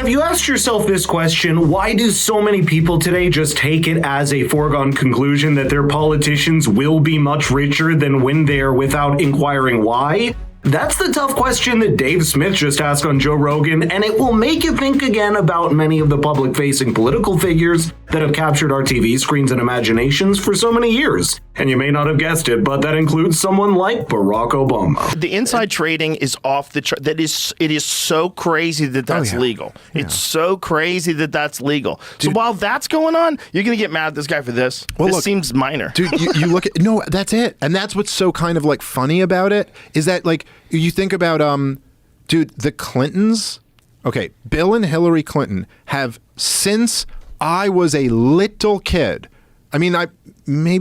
Have you asked yourself this question? Why do so many people today just take it as a foregone conclusion that their politicians will be much richer than when they're without inquiring why? That's the tough question that Dave Smith just asked on Joe Rogan, and it will make you think again about many of the public-facing political figures that have captured our TV screens and imaginations for so many years. And you may not have guessed it, but that includes someone like Barack Obama. The inside trading is off the chart. It is so crazy that that's legal. Yeah. It's so crazy that that's legal. Dude, so while that's going on, you're going to get mad at this guy for this? Well, this seems minor. Dude, you look at, no, that's it. And that's what's so kind of like funny about it, is that like, you think about, dude, the Clintons, okay, Bill and Hillary Clinton have, since I was a little kid, I mean,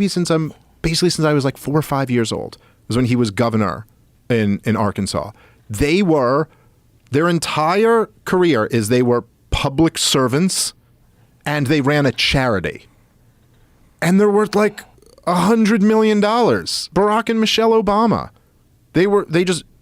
since I was like 4 or 5 years old, was when he was governor in Arkansas. Their entire career is they were public servants and they ran a charity. And they're worth like $100 million. Barack and Michelle Obama.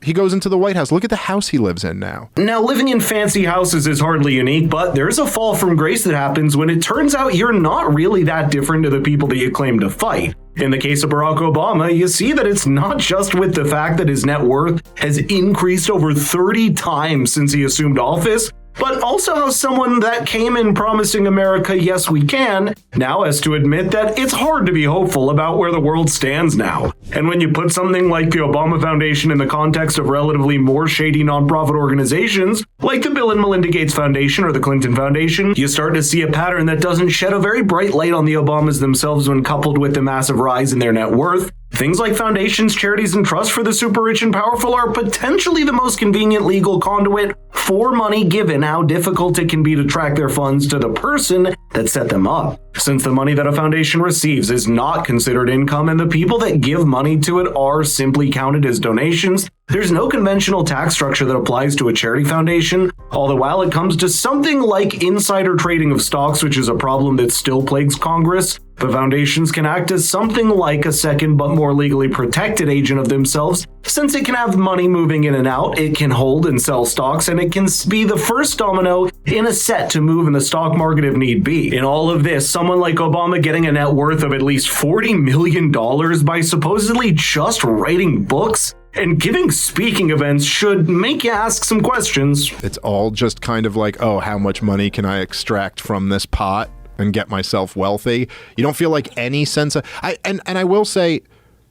He goes into the White House. Look at the house he lives in now. Now, living in fancy houses is hardly unique, but there's a fall from grace that happens when it turns out you're not really that different to the people that you claim to fight. In the case of Barack Obama, you see that it's not just with the fact that his net worth has increased over 30 times since he assumed office, but also how someone that came in promising America, yes, we can, now has to admit that it's hard to be hopeful about where the world stands now. And when you put something like the Obama Foundation in the context of relatively more shady nonprofit organizations, like the Bill and Melinda Gates Foundation or the Clinton Foundation, you start to see a pattern that doesn't shed a very bright light on the Obamas themselves when coupled with the massive rise in their net worth. Things like foundations, charities, and trusts for the super rich and powerful are potentially the most convenient legal conduit for money, given how difficult it can be to track their funds to the person that set them up. Since the money that a foundation receives is not considered income and the people that give money to it are simply counted as donations, there's no conventional tax structure that applies to a charity foundation, all the while it comes to something like insider trading of stocks, which is a problem that still plagues Congress. The foundations can act as something like a second but more legally protected agent of themselves, since it can have money moving in and out, it can hold and sell stocks, and it can be the first domino in a set to move in the stock market if need be. In all of this, someone like Obama getting a net worth of at least $40 million by supposedly just writing books and giving speaking events should make you ask some questions. It's all just kind of like, oh, how much money can I extract from this pot and get myself wealthy? You don't feel like any sense of, and I will say,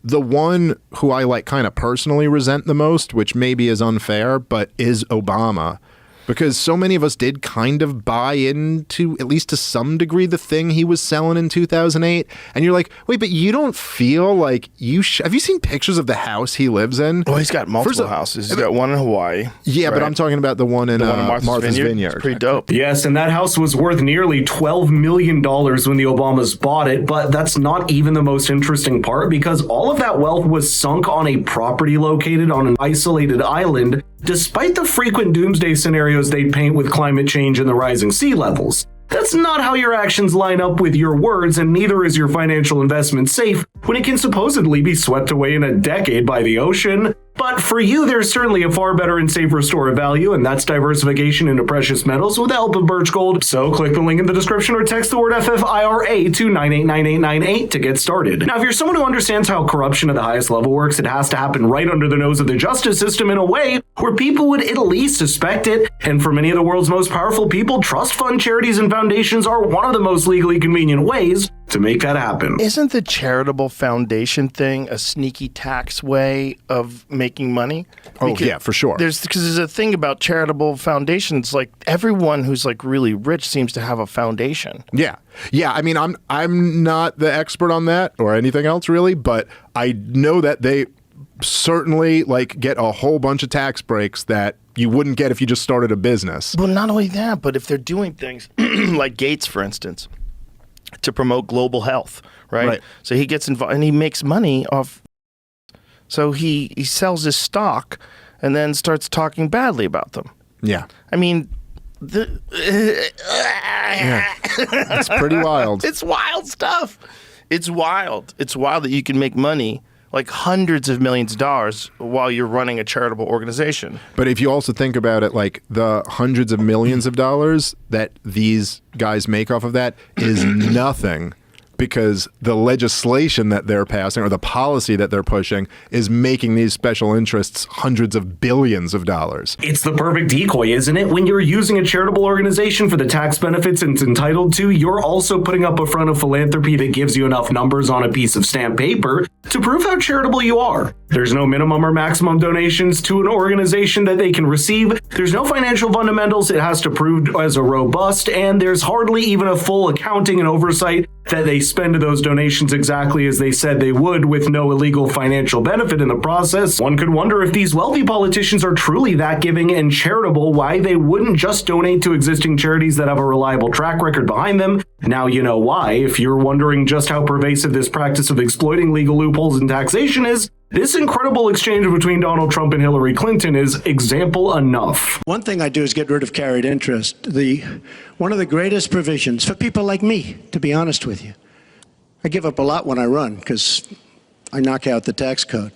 the one who I like kind of personally resent the most, which maybe is unfair, but is Obama. Because so many of us did kind of buy into, at least to some degree, the thing he was selling in 2008. And you're like, wait, but you don't feel like you have you seen pictures of the house he lives in? Oh, he's got multiple houses. He's got one in Hawaii. Yeah, right? But I'm talking about the one in Martha's Vineyard. It's pretty dope. Yes, and that house was worth nearly $12 million when the Obamas bought it. But that's not even the most interesting part, because all of that wealth was sunk on a property located on an isolated island, despite the frequent doomsday scenarios they paint with climate change and the rising sea levels. That's not how your actions line up with your words, and neither is your financial investment safe when it can supposedly be swept away in a decade by the ocean. But for you, there's certainly a far better and safer store of value, and that's diversification into precious metals with the help of Birch Gold. So click the link in the description or text the word FFIRA to 989898 to get started. Now, if you're someone who understands how corruption at the highest level works, it has to happen right under the nose of the justice system in a way where people would at least suspect it. And for many of the world's most powerful people, trust fund charities and foundations are one of the most legally convenient ways to make that happen. Isn't the charitable foundation thing a sneaky tax way of making money? Yeah, for sure. Because there's a thing about charitable foundations, like everyone who's like really rich seems to have a foundation. Yeah. I mean, I'm not the expert on that or anything else really, but I know that they certainly like get a whole bunch of tax breaks that you wouldn't get if you just started a business. Well, not only that, but if they're doing things like Gates, for instance, to promote global health, right? So he gets involved and he makes money off. So he sells his stock and then starts talking badly about them. Yeah. I mean, it's pretty wild. It's wild stuff. It's wild. It's wild that you can make money like hundreds of millions of dollars while you're running a charitable organization. But if you also think about it, like the hundreds of millions of dollars that these guys make off of that is nothing, because the legislation that they're passing or the policy that they're pushing is making these special interests hundreds of billions of dollars. It's the perfect decoy, isn't it? When you're using a charitable organization for the tax benefits it's entitled to, you're also putting up a front of philanthropy that gives you enough numbers on a piece of stamped paper to prove how charitable you are. There's no minimum or maximum donations to an organization that they can receive. There's no financial fundamentals it has to prove as a robust, and there's hardly even a full accounting and oversight that they spend those donations exactly as they said they would, with no illegal financial benefit in the process. One could wonder if these wealthy politicians are truly that giving and charitable, why they wouldn't just donate to existing charities that have a reliable track record behind them. Now you know why. If you're wondering just how pervasive this practice of exploiting legal loopholes in taxation is, this incredible exchange between Donald Trump and Hillary Clinton is example enough. One thing I do is get rid of carried interest. One of the greatest provisions for people like me, to be honest with you. I give up a lot when I run because I knock out the tax code.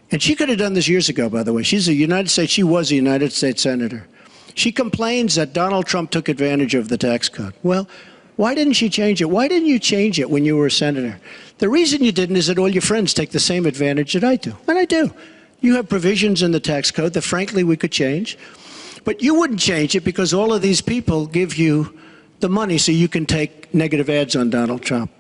And she could have done this years ago, by the way. She was a United States senator. She complains that Donald Trump took advantage of the tax code. Well, why didn't she change it? Why didn't you change it when you were a senator? The reason you didn't is that all your friends take the same advantage that I do. And I do. You have provisions in the tax code that, frankly, we could change. But you wouldn't change it because all of these people give you the money so you can take negative ads on Donald Trump.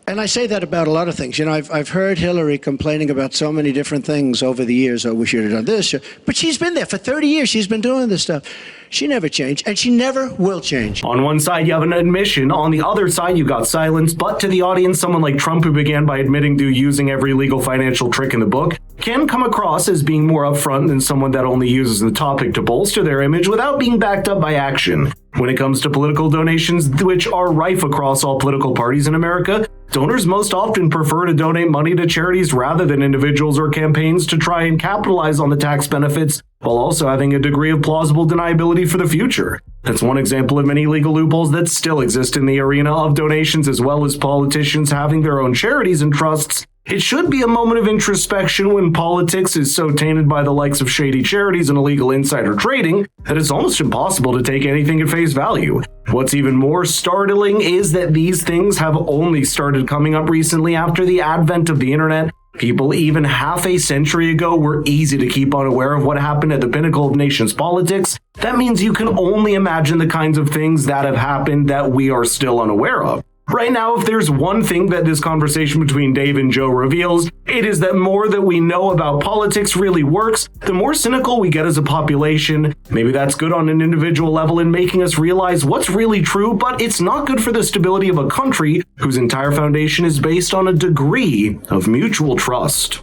And I say that about a lot of things. You know, I've heard Hillary complaining about so many different things over the years. Oh, we should have done this. But she's been there for 30 years. She's been doing this stuff. She never changed, and she never will change. On one side, you have an admission. On the other side, you got silence. But to the audience, someone like Trump, who began by admitting to using every legal financial trick in the book, can come across as being more upfront than someone that only uses the topic to bolster their image without being backed up by action. When it comes to political donations, which are rife across all political parties in America, donors most often prefer to donate money to charities rather than individuals or campaigns to try and capitalize on the tax benefits while also having a degree of plausible deniability for the future. That's one example of many legal loopholes that still exist in the arena of donations, as well as politicians having their own charities and trusts. It should be a moment of introspection when politics is so tainted by the likes of shady charities and illegal insider trading that it's almost impossible to take anything at face value. What's even more startling is that these things have only started coming up recently after the advent of the internet. People even half a century ago were easy to keep unaware of what happened at the pinnacle of nation's politics. That means you can only imagine the kinds of things that have happened that we are still unaware of. Right now, if there's one thing that this conversation between Dave and Joe reveals, it is that more that we know about politics really works, the more cynical we get as a population. Maybe that's good on an individual level in making us realize what's really true, but it's not good for the stability of a country whose entire foundation is based on a degree of mutual trust.